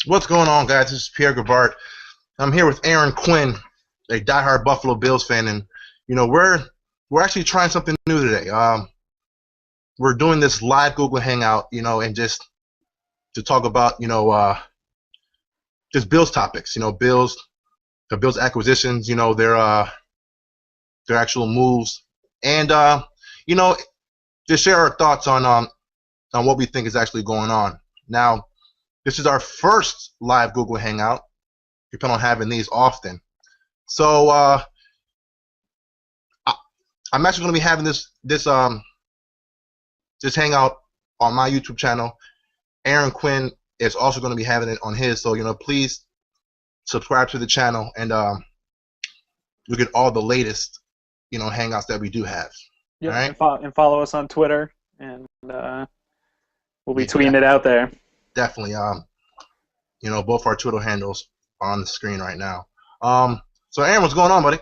What's going on, guys? This is Pierre. I'm here with Aaron Quinn, a diehard Buffalo Bills fan, and we're actually trying something new today. We're doing this live Google Hangout, and just to talk about just Bills topics, the Bills acquisitions, their actual moves, and you know to share our thoughts on what we think is actually going on now. This is our first live Google Hangout. We plan on having these often. So I'm actually going to be having this hangout on my YouTube channel. Aaron Quinn is also going to be having it on his. So please subscribe to the channel and look at all the latest hangouts that we do have. Yeah, all right? and follow us on Twitter, and we'll be tweeting it out there. Definitely. Both our Twitter handles are on the screen right now. So Aaron, what's going on, buddy?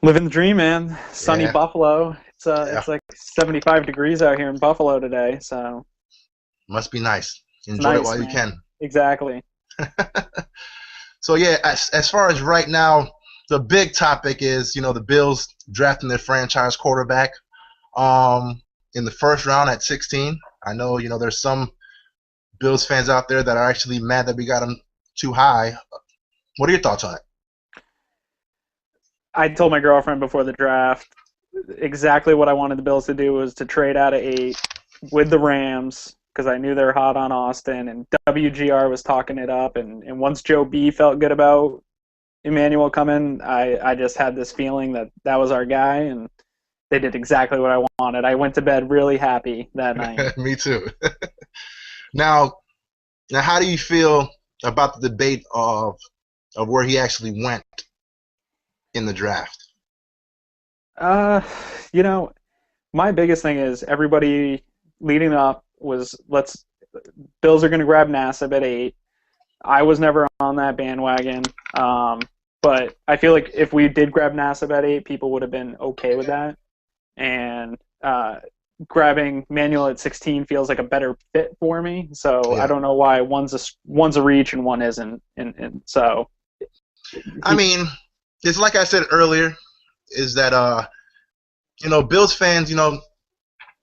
Living the dream, man. Sunny Yeah. Buffalo. It's like 75 degrees out here in Buffalo today, so Must be nice. Enjoy it while you can. Exactly. So yeah, as far as right now, the big topic is the Bills drafting their franchise quarterback in the first round at 16. I know there's some Bills fans out there that are actually mad that we got him too high. What are your thoughts on it? I told my girlfriend before the draft exactly what I wanted the Bills to do was to trade out of 8 with the Rams because I knew they're hot on Austin, and WGR was talking it up, and once Joe B felt good about Emmanuel coming, I just had this feeling that was our guy, and they did exactly what I wanted. I went to bed really happy that night. Me too. Now, how do you feel about the debate of where he actually went in the draft? My biggest thing is everybody leading up was Bills are going to grab Nassib at 8. I was never on that bandwagon, but I feel like if we did grab Nassib at 8, people would have been okay with that, and grabbing Manuel at 16 feels like a better fit for me. So yeah. I don't know why one's a reach and one isn't. And so, I mean, it's like I said earlier, is that Bills fans,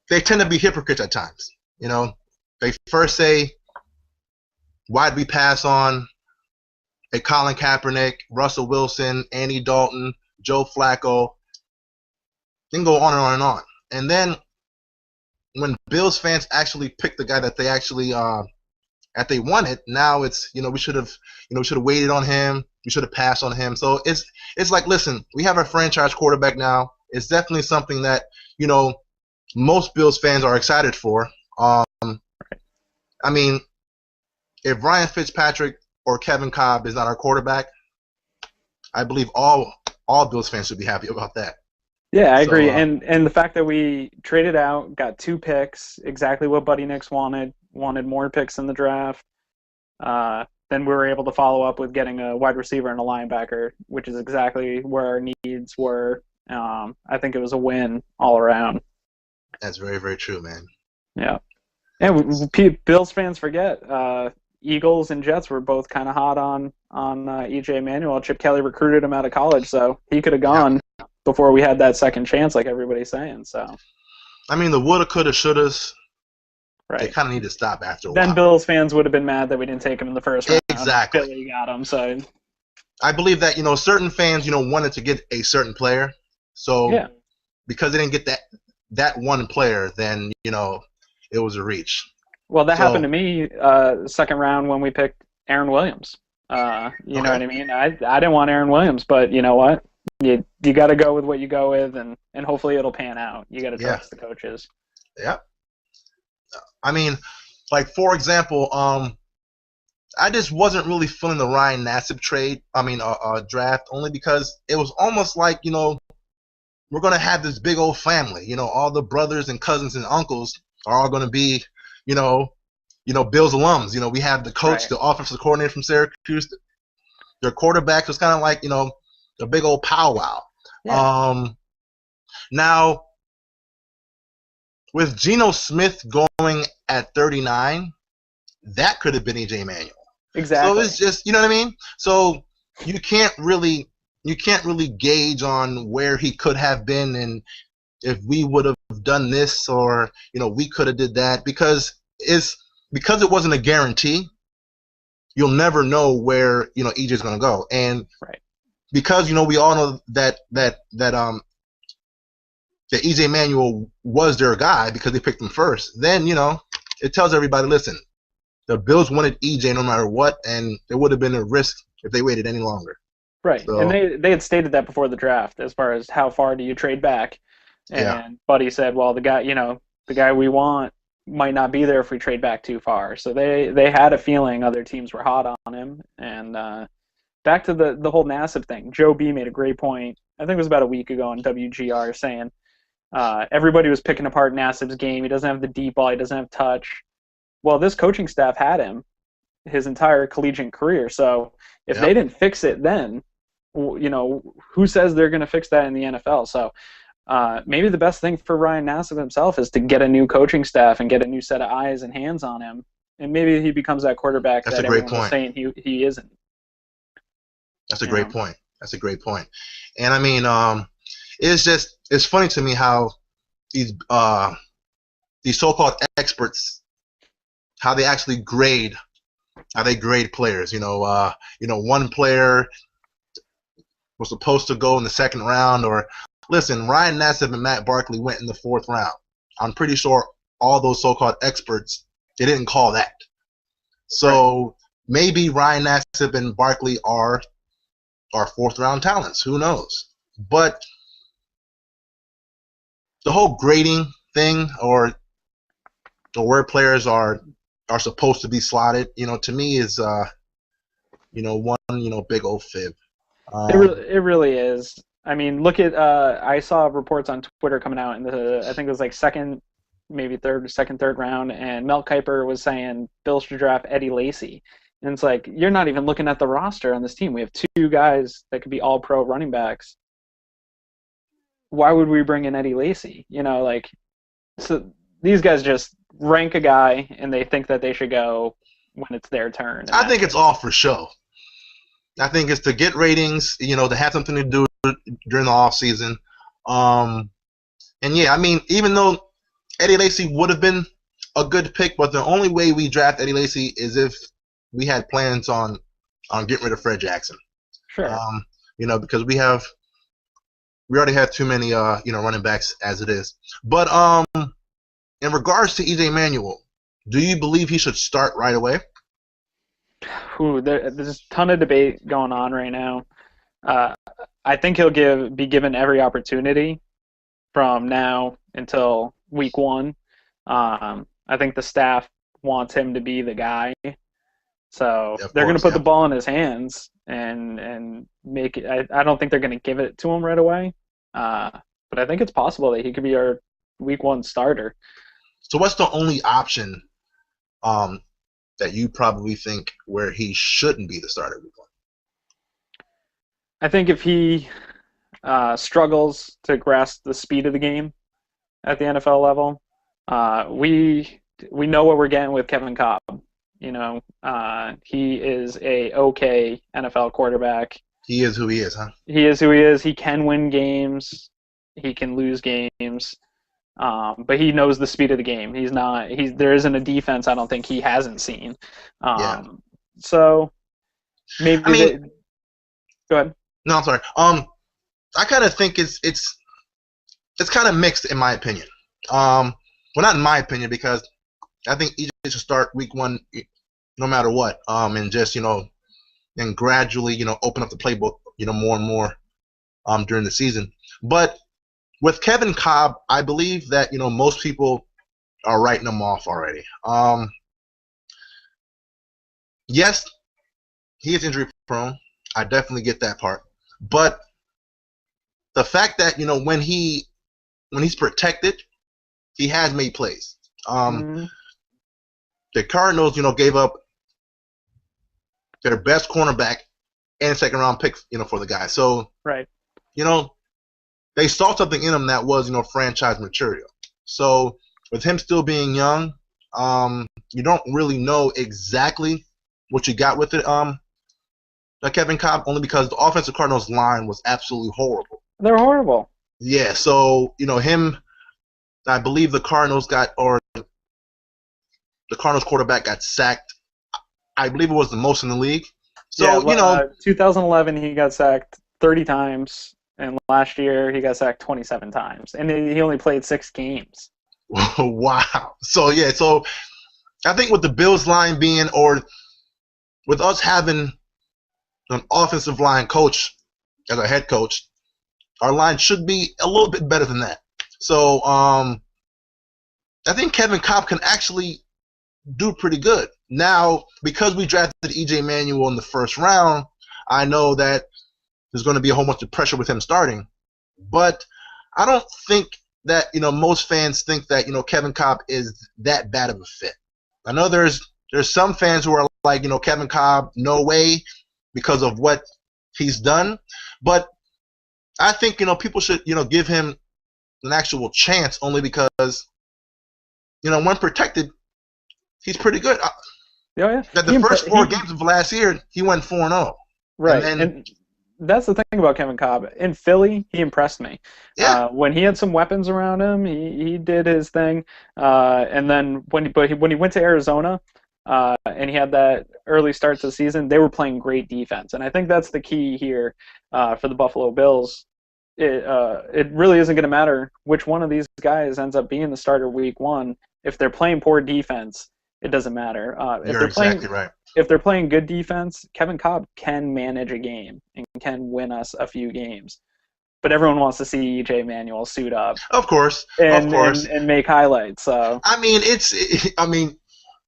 they tend to be hypocrites at times. They first say, why'd we pass on a Colin Kaepernick, Russell Wilson, Andy Dalton, Joe Flacco, then go on and on and on. And then when Bills fans actually pick the guy that they actually that they wanted, now it's we should have waited on him. We should have passed on him. So it's like, listen, we have a franchise quarterback now. It's definitely something that most Bills fans are excited for. I mean, if Ryan Fitzpatrick or Kevin Cobb is not our quarterback, I believe all Bills fans should be happy about that. Yeah, I agree. And the fact that we traded out, got 2 picks, exactly what Buddy Nix wanted more picks in the draft. Then we were able to follow up with getting a wide receiver and a linebacker, which is exactly where our needs were. I think it was a win all around. That's very, very true, man. Yeah. And Bills fans forget, Eagles and Jets were both kind of hot on E.J. Manuel. Chip Kelly recruited him out of college, so he could have gone before we had that second chance, like everybody's saying. So, I mean, the woulda, coulda, shouldas. Right. They kind of need to stop after a while. Then Bills fans would have been mad that we didn't take him in the first round. Exactly. Billy got him. So, I believe that certain fans wanted to get a certain player. So yeah. Because they didn't get that one player, then it was a reach. Well, that happened to me second round when we picked Aaron Williams. You know what I mean? I didn't want Aaron Williams, but you know what? You got to go with what you go with, and hopefully it'll pan out. You got to trust the coaches. Yeah. I mean, like for example, I just wasn't really feeling the Ryan Nassib draft, only because it was almost like we're gonna have this big old family. All the brothers and cousins and uncles are all gonna be Bills alums. We have the coach, right, the offensive coordinator from Syracuse, their quarterback. So it's kind of like a big old powwow. Yeah. Now, with Geno Smith going at 39, that could have been E.J. Manuel. So Exactly. it's just, you know what I mean? So you can't really gauge on where he could have been and if we would have done this or we could have did that because it wasn't a guarantee. You'll never know where EJ's going to go, and Right. because we all know that EJ Manuel was their guy because they picked him first. Then it tells everybody, listen, the Bills wanted EJ no matter what, and it would have been a risk if they waited any longer. Right. And So they had stated that before the draft as far as how far do you trade back. yeah, And Buddy said, well, the guy we want might not be there if we trade back too far. So they had a feeling other teams were hot on him. And back to the whole Nassib thing, Joe B made a great point. I think it was about a week ago on WGR saying everybody was picking apart Nassib's game. He doesn't have the deep ball. He doesn't have touch. Well, this coaching staff had him his entire collegiate career. So if they didn't fix it then, who says they're going to fix that in the NFL? So maybe the best thing for Ryan Nassib himself is to get a new coaching staff and get a new set of eyes and hands on him. And maybe he becomes that quarterback that's that a great everyone was point. saying he isn't. That's a great point. That's a great point. And I mean, it's funny to me how these so-called experts, how they actually grade players. One player was supposed to go in the second round, or listen, Ryan Nassib and Matt Barkley went in the fourth round. I'm pretty sure all those so-called experts, they didn't call that. So maybe Ryan Nassib and Barkley are fourth round talents. Who knows? But the whole grading thing, or where players are supposed to be slotted, to me is one big old fib. It really is. I mean, look at I saw reports on Twitter coming out in I think it was like second, maybe third round, and Mel Kiper was saying Bills should draft Eddie Lacy. And it's like, you're not even looking at the roster on this team. We have two guys that could be all-pro running backs. Why would we bring in Eddie Lacy? So these guys just rank a guy and they think that they should go when it's their turn. I think it's all for show. I think it's to get ratings, to have something to do during the off season. And yeah, I mean, even though Eddie Lacy would have been a good pick, but the only way we draft Eddie Lacy is if we had plans on getting rid of Fred Jackson. Sure. Because we already have too many running backs as it is. But in regards to EJ Manuel, do you believe he should start right away? There's a ton of debate going on right now. I think he'll be given every opportunity from now until week 1. I think the staff wants him to be the guy. So they're going to put the ball in his hands and make it. I don't think they're going to give it to him right away. But I think it's possible that he could be our week 1 starter. So what's the only option that you probably think where he shouldn't be the starter week 1? I think if he struggles to grasp the speed of the game at the NFL level, we know what we're getting with Kevin Cobb. He is a okay NFL quarterback. He is who he is, huh? He is who he is. He can win games. He can lose games. But he knows the speed of the game. There isn't a defense I don't think he hasn't seen. So maybe. I mean, go ahead. No, I'm sorry. I kind of think it's kind of mixed in my opinion. Well, not in my opinion, because I think EJ should start week 1 no matter what. And just and gradually open up the playbook more and more during the season. But with Kevin Cobb, I believe that most people are writing him off already. Yes, he is injury prone. I definitely get that part. But the fact that when he's protected, he has made plays. The Cardinals gave up their best cornerback and a second round pick for the guy. So right. They saw something in him that was franchise material. So with him still being young, you don't really know exactly what you got with it, Kevin Cobb, only because the offensive Cardinals line was absolutely horrible. They're horrible. Yeah, so him, I believe the Cardinals quarterback got sacked. I believe it was the most in the league. So, 2011 he got sacked 30 times, and last year he got sacked 27 times, and he only played 6 games. Wow. So I think with the Bills line being, or with us having an offensive line coach as a head coach, our line should be a little bit better than that. So I think Kevin Cobb can actually do pretty good. Now, because we drafted E.J. Manuel in the first round, I know that there's going to be a whole bunch of pressure with him starting. But I don't think that, most fans think that, Kevin Cobb is that bad of a fit. I know there's some fans who are like, Kevin Cobb, no way, because of what he's done. But I think, people should, give him an actual chance only because, when protected, he's pretty good. Yeah. The first 4 games of last year, he went 4-0. Right. And that's the thing about Kevin Cobb. In Philly, he impressed me. Yeah. When he had some weapons around him, he did his thing. And then when he went to Arizona, and he had that early start to the season, they were playing great defense. And I think that's the key here for the Buffalo Bills. It really isn't going to matter which one of these guys ends up being the starter week 1. If they're playing poor defense, it doesn't matter. You're exactly right. If they're playing good defense, Kevin Cobb can manage a game and can win us a few games. But everyone wants to see E.J. Manuel suit up. Of course. And make highlights. So I mean,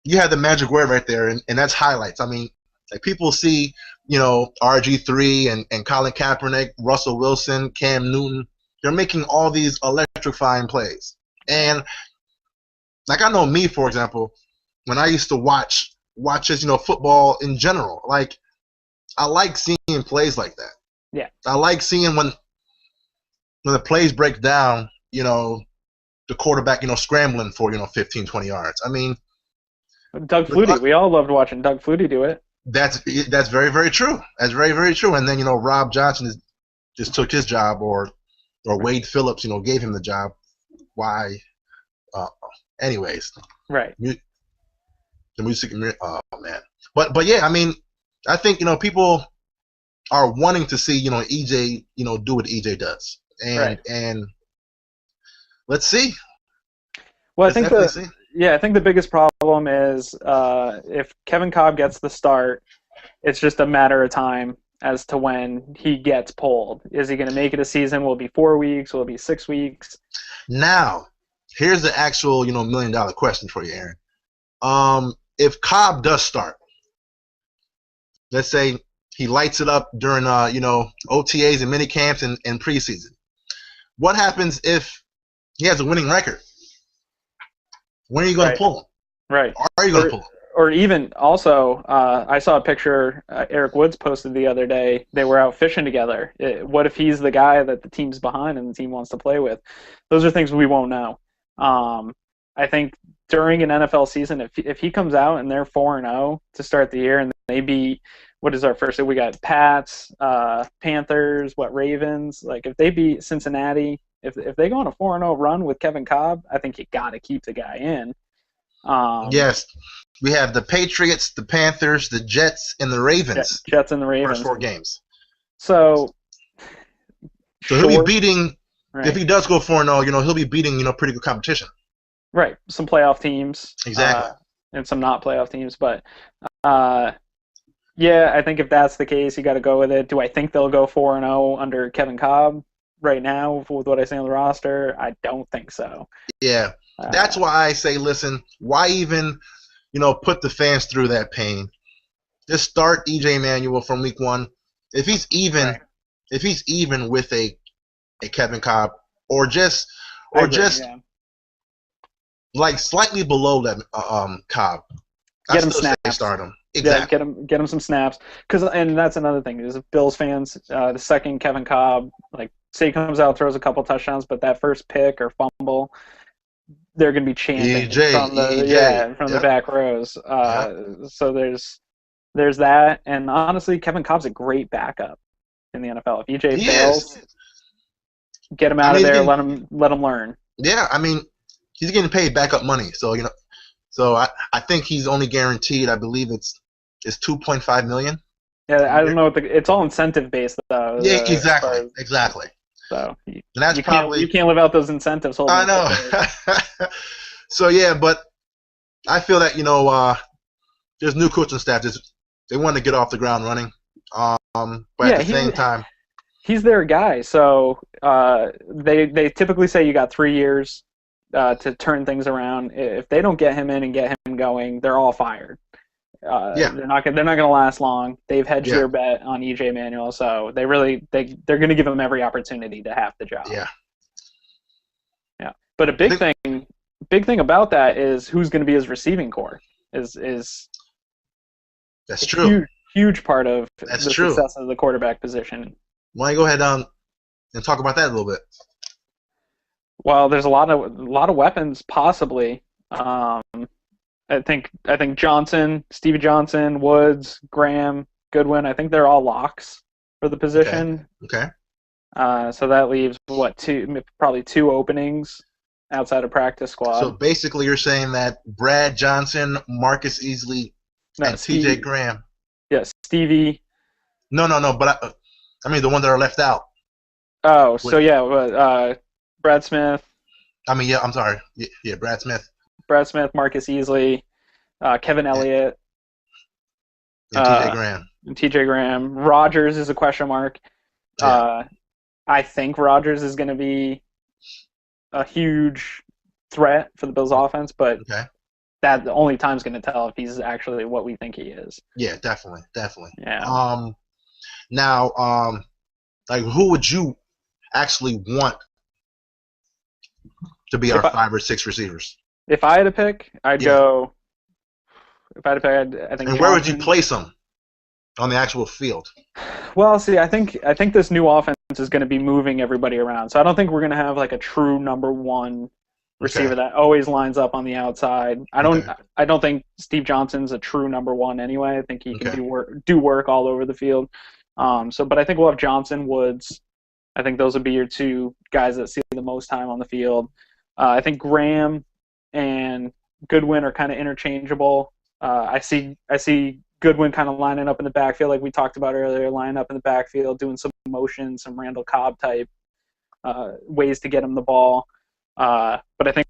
you have the magic word right there, and that's highlights. I mean, like people see, RG3 and Colin Kaepernick, Russell Wilson, Cam Newton. They're making all these electrifying plays. And like I know me, for example, when I used to watch just, football in general, like I like seeing plays like that. Yeah. I like seeing when the plays break down, the quarterback, scrambling for, 15, 20 yards. I mean, Doug Flutie, we all loved watching Doug Flutie do it. That's very, very true. That's very, very true. And then, Rob Johnson just took his job, or Wade Phillips, gave him the job. Why? Anyways. Right. The music, oh man. But yeah, I mean, I think, people are wanting to see, EJ, do what EJ does. And let's see. Well, I think the biggest problem is if Kevin Cobb gets the start, it's just a matter of time as to when he gets pulled. Is he going to make it a season? Will it be 4 weeks? Will it be 6 weeks? Now, here's the actual, $1 million question for you, Aaron. If Cobb does start, let's say he lights it up during, OTAs and mini camps and preseason, what happens if he has a winning record? When are you going to pull him? Right. Are you going to pull him? Or even also, I saw a picture Eric Woods posted the other day. They were out fishing together. What if he's the guy that the team's behind and the team wants to play with? Those are things we won't know. I think during an NFL season, if he comes out and they're 4-0 to start the year, and they beat, what is our first? We got Pats, Panthers, Ravens. Like if they beat Cincinnati, if they go on a 4-0 run with Kevin Cobb, I think you got to keep the guy in. Yes, we have the Patriots, the Panthers, the Jets, and the Ravens. Jets and the Ravens. First 4 games. So he'll be beating. Right. If he does go 4-0, he'll be beating pretty good competition. Right, some playoff teams. Exactly. And some not playoff teams, but yeah, I think if that's the case, you got to go with it. Do I think they'll go 4-0 under Kevin Cobb right now with what I see on the roster? I don't think so. Yeah, that's why I say, listen, why even, put the fans through that pain? Just start EJ Manuel from week 1. If he's even with a Kevin Cobb, or just like slightly below that Cobb, get him snaps. Start him. Exactly. Yeah, get him some snaps. And that's another thing is Bills fans, the second Kevin Cobb, like say he comes out, throws a couple touchdowns, but that first pick or fumble, they're going to be chanting from the back rows. So there's there's that, and honestly, Kevin Cobb's a great backup in the NFL. If EJ fails, get him out of there, let him learn. Yeah, I mean, he's getting paid backup money, so I think he's only guaranteed. I believe it's $2.5 million. Yeah, I don't know it's all incentive based though. Yeah, exactly. So and that's you can't live out those incentives. I know. So yeah, but I feel that there's new coaching staff. They want to get off the ground running. But at the same time, he's their guy. So they typically say you got 3 years to turn things around. If they don't get him in and get him going, they're all fired. They're not gonna last long. They've hedged their bet on EJ Manuel, so they're gonna give him every opportunity to have the job. Yeah. But a big thing about that is who's going to be his receiving core is that's true. Huge part of the success of the quarterback position. Why don't you go ahead and talk about that a little bit? Well, there's a lot of weapons possibly. I think Johnson, Stevie Johnson, Woods, Graham, Goodwin. I think they're all locks for the position. Okay. So that leaves probably two openings outside of practice squad. So basically, you're saying that Brad Johnson, Marcus Easley, and TJ Graham. Yes, Stevie. No. But I mean the ones that are left out. Oh, Brad Smith. I mean, I'm sorry. Yeah, Brad Smith. Brad Smith, Marcus Easley, Kevin Elliott, and TJ Graham. And TJ Graham. Rodgers is a question mark. Yeah. I think Rodgers is going to be a huge threat for the Bills' offense, but that the only time's going to tell if he's actually what we think he is. Yeah, definitely. Yeah. Now, like, who would you actually want to be our 5 or 6 receivers? If I had to pick, I'd go. If I had to pick, I think. And where would you place them on the actual field? Well, see, I think this new offense is going to be moving everybody around. So I don't think we're going to have like a true number one receiver that always lines up on the outside. I don't think Steve Johnson's a true number one anyway. I think he can do work all over the field. But I think we'll have Johnson, Woods. I think those would be your two guys that see the most time on the field. I think Graham and Goodwin are kind of interchangeable. I see Goodwin kind of lining up in the backfield like we talked about earlier, lining up in the backfield, doing some motion, some Randall Cobb type ways to get him the ball. But I think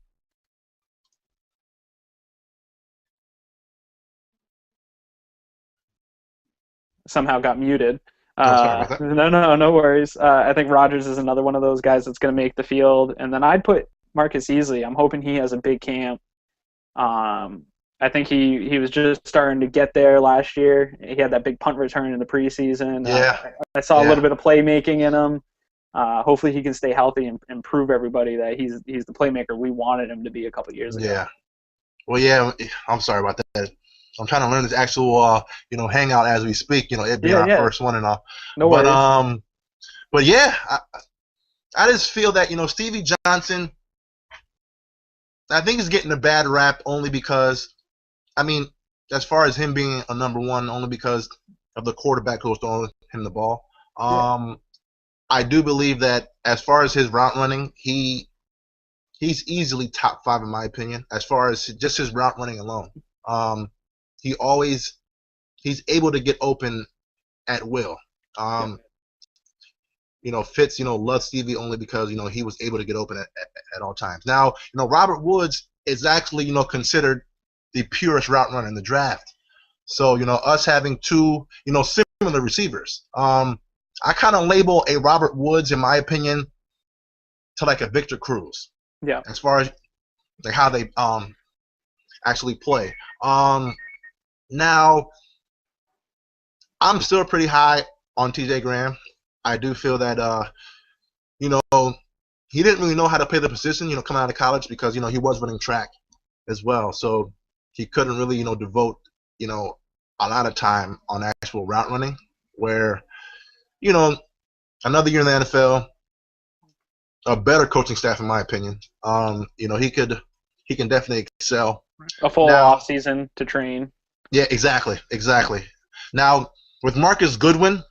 somehow got muted. Sorry about that. No worries. I think Rodgers is another one of those guys that's going to make the field. And then I'd put Marcus Easley. I'm hoping he has a big camp. I think he was just starting to get there last year. He had that big punt return in the preseason. I saw a little bit of playmaking in him. Hopefully he can stay healthy and prove everybody that he's the playmaker we wanted him to be a couple years ago. Yeah. Well, yeah, I'm sorry about that. I'm trying to learn this actual, hangout as we speak. It being our first one and all. No worries. But yeah, I just feel that Stevie Johnson. I think he's getting a bad rap only because, as far as him being a number one, only because of the quarterback who's throwing him the ball. I do believe that as far as his route running, he's easily top 5 in my opinion. As far as just his route running alone, he's able to get open at will. Fitz, loves Stevie only because he was able to get open at all times. Now, Robert Woods is actually considered the purest route runner in the draft. So us having two similar receivers. I kind of label a Robert Woods, in my opinion, to like a Victor Cruz. Yeah. As far as like how they actually play. Now, I'm still pretty high on TJ Graham. I do feel that he didn't really know how to play the position, coming out of college because he was running track as well, so he couldn't really devote a lot of time on actual route running. Where another year in the NFL, a better coaching staff in my opinion. He can definitely excel. A full off season to train. Yeah, exactly. Now, with Marcus Goodwin,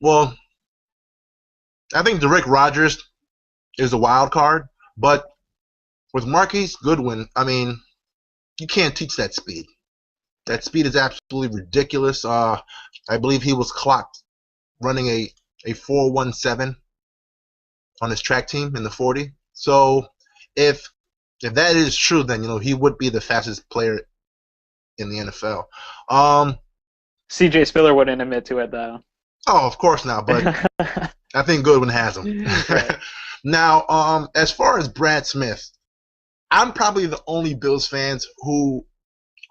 well, I think Derek Rogers is a wild card, but with Marquise Goodwin, I mean, you can't teach that speed. That speed is absolutely ridiculous. I believe he was clocked running a 4.17 on his track team in the 40. So if that is true, then he would be the fastest player in the NFL. CJ Spiller wouldn't admit to it though. Oh, of course not, but I think Goodwin has him. Right. Now, as far as Brad Smith, I'm probably the only Bills fans who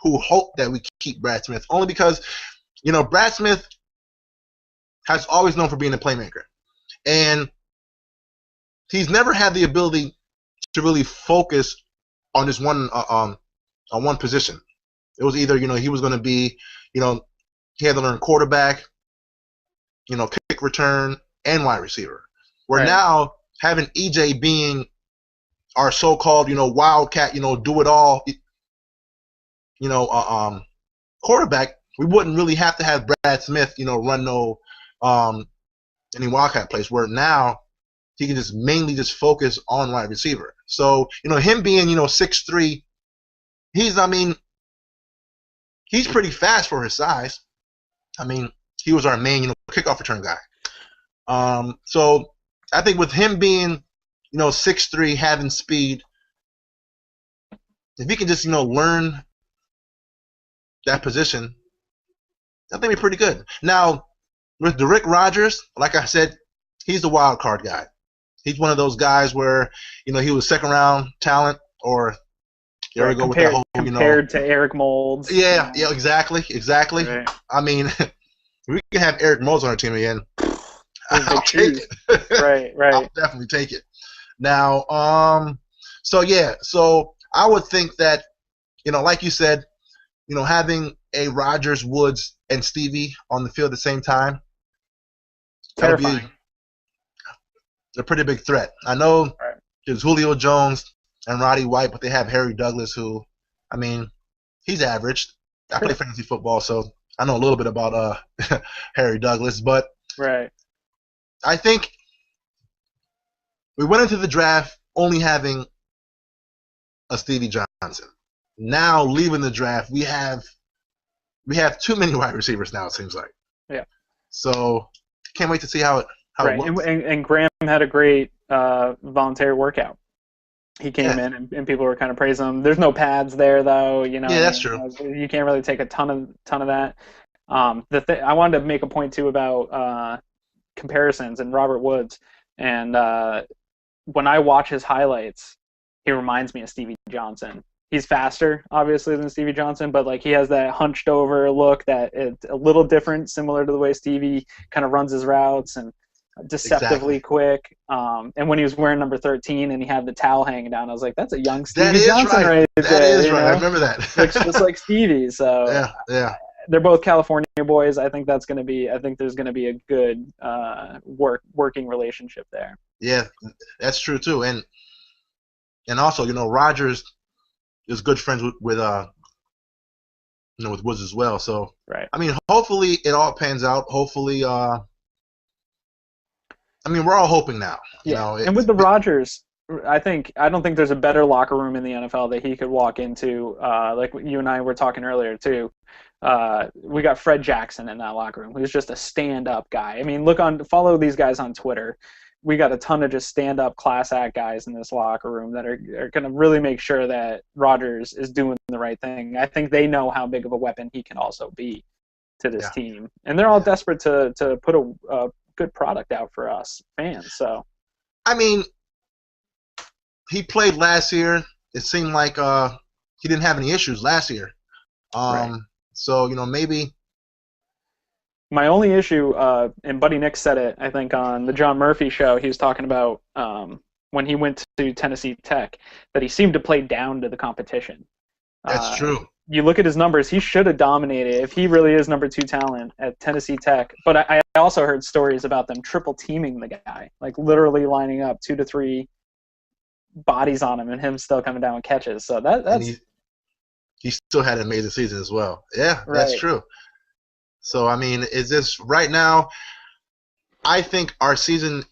hope that we keep Brad Smith, only because Brad Smith has always known for being a playmaker, and he's never had the ability to really focus on just one on one position. It was either he was going to be he had to learn quarterback, kick return, and wide receiver. Where Right. now having EJ being our so-called wildcat, do it all, quarterback, we wouldn't really have to have Brad Smith, run no any wildcat plays. Where now he can just mainly just focus on wide receiver. So him being 6'3", he's pretty fast for his size. I mean, he was our main kickoff return guy. So I think with him being 6'3", having speed, if he can just learn that position, I think we're pretty good. Now with Derek Rogers, like I said, he's the wild card guy. He's one of those guys where he was second round talent, or there we go with that whole compared to Eric Moulds. Yeah, exactly. Right. I mean, we can have Eric Moulds on our team again. I'll take it. Right. I'll definitely take it. Now, so I would think that, like you said, having a Rodgers, Woods, and Stevie on the field at the same time, that would be a pretty big threat. I know there's Julio Jones and Roddy White, but they have Harry Douglas, who, I mean, he's average. I play fantasy football, so I know a little bit about Harry Douglas, but right. I think we went into the draft only having a Stevie Johnson. Now, leaving the draft, we have too many wide receivers now, it seems like. Yeah. So can't wait to see how it looks. And Graham had a great voluntary workout. He came in and people were kind of praising him. There's no pads there though, Yeah, that's true. You can't really take a ton of that. I wanted to make a point too about comparisons and Robert Woods, and when I watch his highlights, he reminds me of Stevie Johnson. He's faster, obviously, than Stevie Johnson, but like he has that hunched over look that it's a little different, similar to the way Stevie kind of runs his routes and deceptively quick. And when he was wearing number 13 and he had the towel hanging down, I was like, that's a young Stevie Johnson right there. That is right. I remember that. Looks just like Stevie. So yeah. They're both California boys. I think there's going to be a good working relationship there. Yeah, that's true too. And also, Rodgers is good friends with with Woods as well. So right. I mean, hopefully it all pans out. Hopefully, I mean, we're all hoping now. Yeah. And with the Rodgers, I don't think there's a better locker room in the NFL that he could walk into. Like you and I were talking earlier too. We got Fred Jackson in that locker room, who's just a stand-up guy. I mean, follow these guys on Twitter. We got a ton of just stand-up class act guys in this locker room that are going to really make sure that Rodgers is doing the right thing. I think they know how big of a weapon he can also be to this team, and they're all desperate to put a good product out for us fans. So, I mean, he played last year. It seemed like he didn't have any issues last year. Right. So maybe. My only issue, and Buddy Nick said it, I think, on the John Murphy show, he was talking about when he went to Tennessee Tech, that he seemed to play down to the competition. That's true. You look at his numbers, he should have dominated if he really is number 2 talent at Tennessee Tech. But I also heard stories about them triple teaming the guy, like literally lining up 2 to 3 bodies on him and him still coming down with catches. So that's... He still had an amazing season as well. Yeah, that's true. So I mean, is this right now? I think our season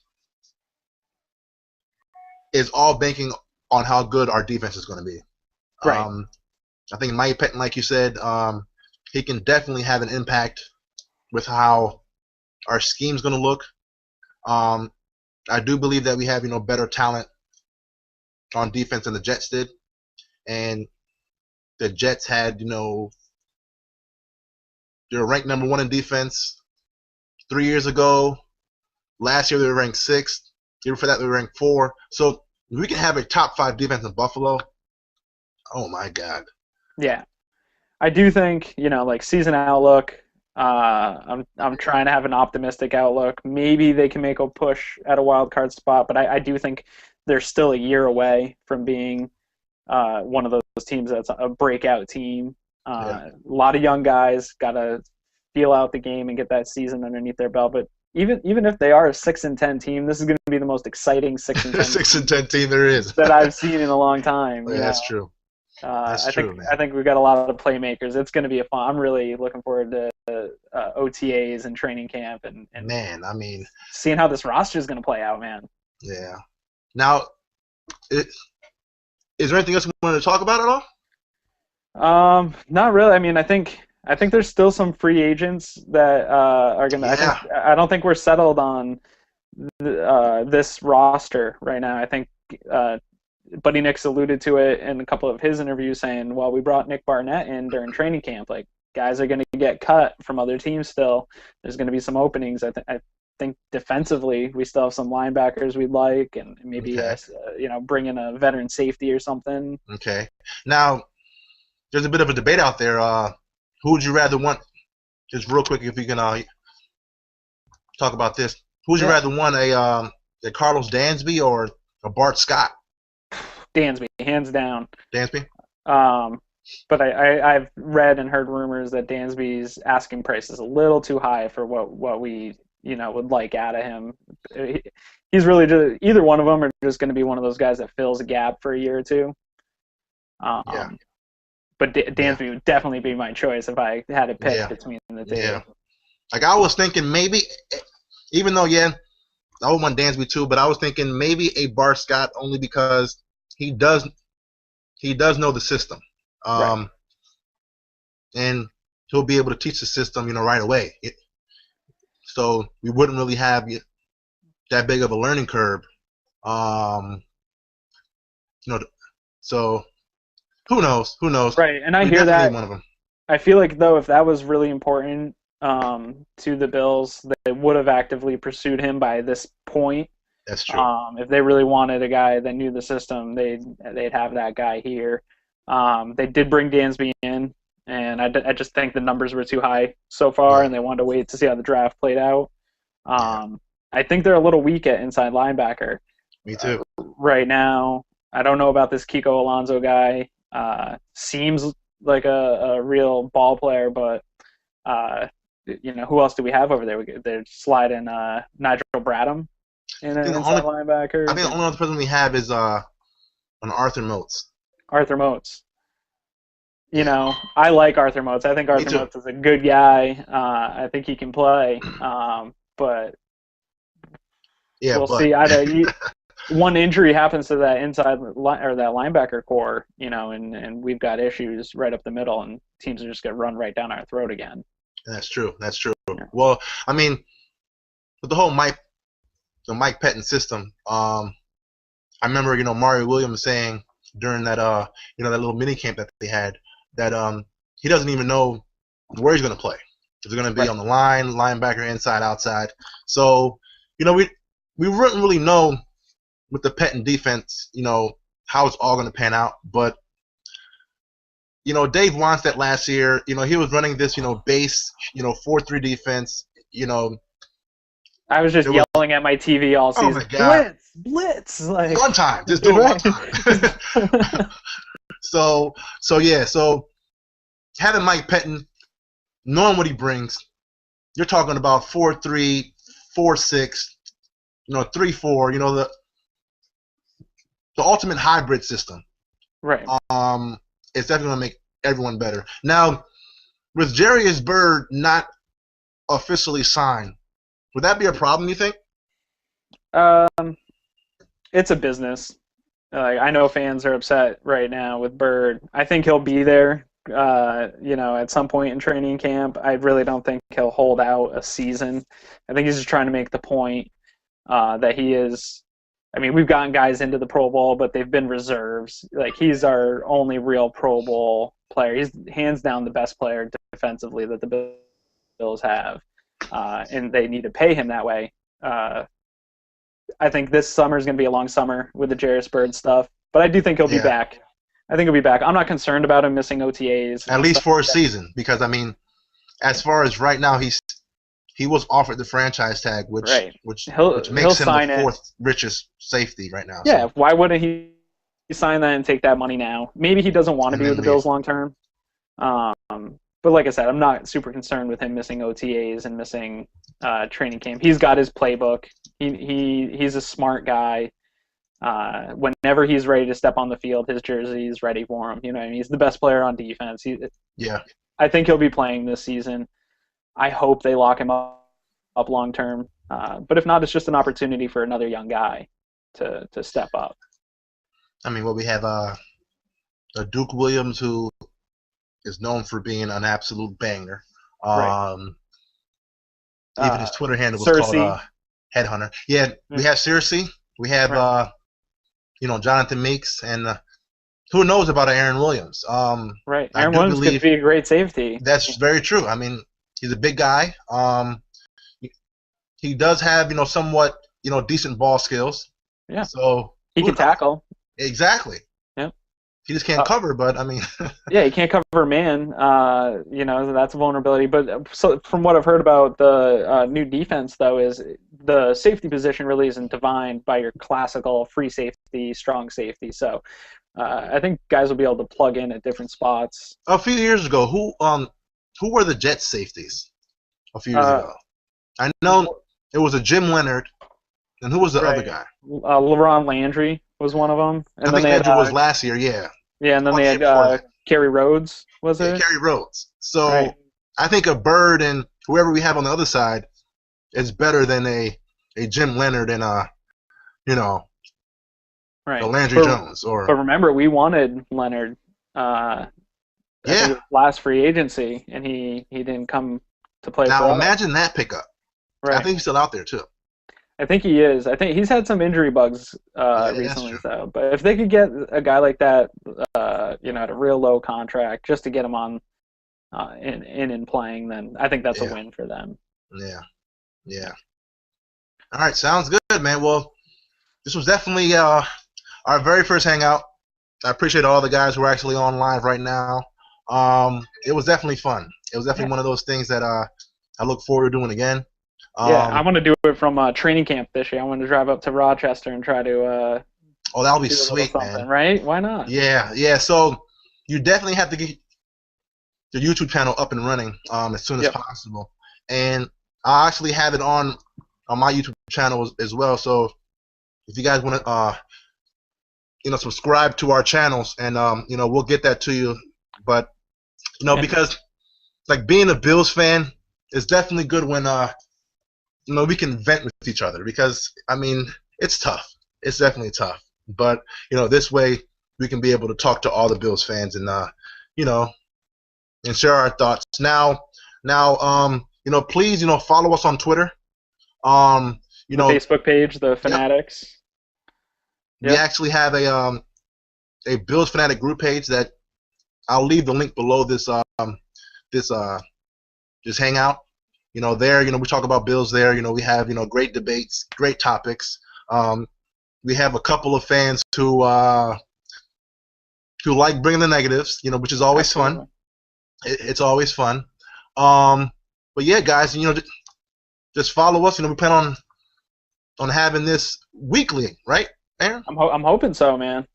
is all banking on how good our defense is going to be. Right. I think Mike Pettine, like you said, he can definitely have an impact with how our scheme's going to look. I do believe that we have better talent on defense than the Jets did, and the Jets had they were ranked number 1 in defense 3 years ago. Last year they were ranked 6th. The year before that they were ranked 4. So if we can have a top 5 defense in Buffalo, oh my God. Yeah. I do think, like season outlook, I'm trying to have an optimistic outlook. Maybe they can make a push at a wild card spot, but I do think they're still a year away from being one of those teams that's a breakout team. A lot of young guys got to feel out the game and get that season underneath their belt. But even if they are a 6-10 team, this is going to be the most exciting 6-10 6-10 team there is that I've seen in a long time. Yeah, that's true. That's true, man. I think we've got a lot of playmakers. It's going to be a fun. I'm really looking forward to OTAs and training camp and man, I mean, seeing how this roster is going to play out, man. Yeah. Now, is there anything else we wanted to talk about at all? Not really. I mean, I think there's still some free agents that are going to. Yeah. I don't think we're settled on this roster right now. I think Buddy Nix alluded to it in a couple of his interviews, saying, well, we brought Nick Barnett in during training camp. Like, guys are going to get cut from other teams still. There's going to be some openings. I think defensively we still have some linebackers we'd like, and maybe bring in a veteran safety or something. Okay. Now, there's a bit of a debate out there. Who would you rather want? Just real quick, if you can talk about this. Who would you rather want, a Carlos Dansby or a Bart Scott? Dansby, hands down. Dansby? But I've read and heard rumors that Dansby's asking price is a little too high for what we would like out of him. He's really just, either one of them are just going to be one of those guys that fills a gap for a year or two. But Dansby would definitely be my choice if I had to pick between the two. Yeah. Like I was thinking maybe, even though I would want Dansby too, but I was thinking maybe a Bart Scott only because he does know the system. Right. And he'll be able to teach the system, right away. So we wouldn't really have that big of a learning curve. So who knows? Who knows? Right, and I hear that. One of them. I feel like, though, if that was really important to the Bills, they would have actively pursued him by this point. That's true. If they really wanted a guy that knew the system, they'd have that guy here. They did bring Dansby in, and I just think the numbers were too high so far, and they wanted to wait to see how the draft played out. I think they're a little weak at inside linebacker. Me too. Right now, I don't know about this Kiko Alonso guy. Seems like a real ball player, but who else do we have over there? They're sliding Nigel Bradham in an inside linebacker. I think the only other person we have is on Arthur Moats. Arthur Moats. I like Arthur Moats. I think Arthur Moats is a good guy. I think he can play. But we'll see. One injury happens to that inside or that linebacker core, and we've got issues right up the middle, and teams are just going to run right down our throat again. That's true. That's true. Yeah. Well, I mean, with the whole Mike Pettine system, I remember, Mario Williams saying during that, that little mini camp that they had, that he doesn't even know where he's going to play. Is it going to be on the line, linebacker, inside, outside? So, we wouldn't really know with the Pettine defense, how it's all going to pan out. But, Dave Wannstedt last year, he was running this, base, 4-3 defense, I was just yelling at my TV all season. Oh my God. Blitz! Like, one time. Just do it one time. So having Mike Pettine, knowing what he brings, you're talking about 4-3, 4-6, 3-4, the ultimate hybrid system. Right. It's definitely going to make everyone better. Now, with Jarius Byrd not officially sign, would that be a problem, you think? It's a business. I know fans are upset right now with Bird. I think he'll be there, at some point in training camp. I really don't think he'll hold out a season. I think he's just trying to make the point that he is. I mean, we've gotten guys into the Pro Bowl, but they've been reserves. Like, he's our only real Pro Bowl player. He's hands down the best player defensively that the Bills have, and they need to pay him that way. I think this summer is going to be a long summer with the Jairus Bird stuff, but I do think he'll be back. I think he'll be back. I'm not concerned about him missing OTAs. At least for a season, because, I mean, as far as right now, he was offered the franchise tag, which makes him the fourth richest safety right now. Yeah, so. Why wouldn't he sign that and take that money now? Maybe he doesn't want to be with the Bills long term. But like I said, I'm not super concerned with him missing OTAs and missing training camp. He's got his playbook. He's a smart guy. Whenever he's ready to step on the field, his jersey is ready for him. You know what I mean? He's the best player on defense. I think he'll be playing this season. I hope they lock him up long term. But if not, it's just an opportunity for another young guy to step up. I mean, we have a Duke Williams who is known for being an absolute banger. Even his Twitter handle was called Headhunter. Yeah, we have Searcy. We have Jonathan Meeks, and who knows about Aaron Williams? Aaron Williams could be a great safety. That's very true. I mean, he's a big guy. He does have somewhat decent ball skills. Yeah. So he can tackle. Exactly. Yeah. He just can't cover, but I mean. Yeah, he can't cover man. That's a vulnerability. But so from what I've heard about the new defense, though, is the safety position really isn't defined by your classical free safety, strong safety. So I think guys will be able to plug in at different spots. A few years ago, who were the Jets safeties? A few years ago, I know it was a Jim Leonard, and who was the other guy? LaRon Landry was one of them. And I think Landry was last year. Yeah. Yeah, and then they had Kerry Rhodes, was it? Yeah, Kerry Rhodes. So I think a Bird and whoever we have on the other side is better than a Jim Leonard and a Landry Jones. But remember, we wanted Leonard. Last free agency, and he didn't come to play. Now imagine that pickup. Right. I think he's still out there too. I think he is. I think he's had some injury bugs recently, though. But if they could get a guy like that, at a real low contract, just to get him on in playing, then I think that's a win for them. Yeah. All right, sounds good, man. Well, this was definitely our very first hangout. I appreciate all the guys who are actually on live right now. It was definitely fun. It was definitely one of those things that I look forward to doing again. I want to do it from training camp this year. I want to drive up to Rochester and try to. That'll be sweet, man. Right? Why not? Yeah. So you definitely have to get the YouTube channel up and running as soon as possible. And I actually have it on my YouTube channel as well. So if you guys want to, subscribe to our channels, and we'll get that to you. But because like being a Bills fan is definitely good when we can vent with each other, because I mean it's tough. It's definitely tough. But this way we can be able to talk to all the Bills fans and and share our thoughts. Now, please follow us on Twitter. The Facebook page, the Fanatics. We actually have a Bills Fanatic group page that I'll leave the link below this hangout. There, we talk about Bills there. We have, great debates, great topics. We have a couple of fans who like bringing the negatives, which is always fun. It's always fun. But yeah, guys, just follow us. We plan on having this weekly, right, Aaron? I'm hoping so, man.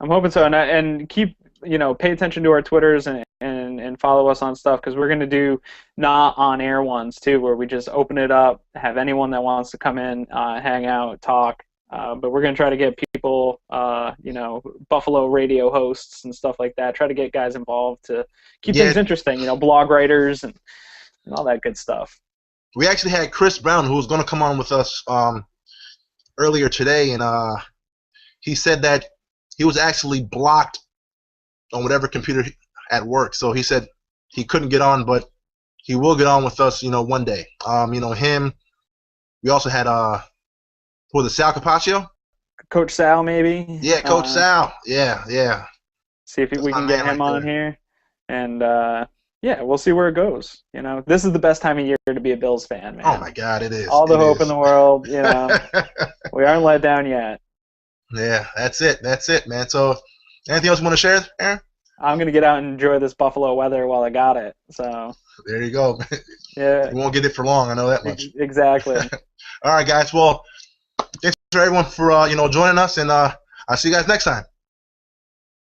I'm hoping so, and keep pay attention to our Twitters and follow us on stuff, because we're going to do not on-air ones too, where we just open it up, have anyone that wants to come in, hang out, talk. But we're going to try to get people, Buffalo radio hosts and stuff like that, try to get guys involved to keep things interesting, blog writers and all that good stuff. we actually had Chris Brown, who was going to come on with us earlier today, and he said that he was actually blocked on whatever computer at work. So he said he couldn't get on, but he will get on with us, one day. Him. We also had who was it, Sal Capaccio? Coach Sal, maybe. Yeah, Coach Sal. Yeah. See if we can get him on here, and yeah, we'll see where it goes. This is the best time of year to be a Bills fan, man. Oh my God, it is. All the hope in the world. We aren't let down yet. Yeah, that's it, man. So, anything else you want to share, Aaron? I'm gonna get out and enjoy this Buffalo weather while I got it. So there you go. Yeah, you won't get it for long. I know that much. Exactly. All right, guys. Well, thanks for everyone for joining us, and I'll see you guys next time.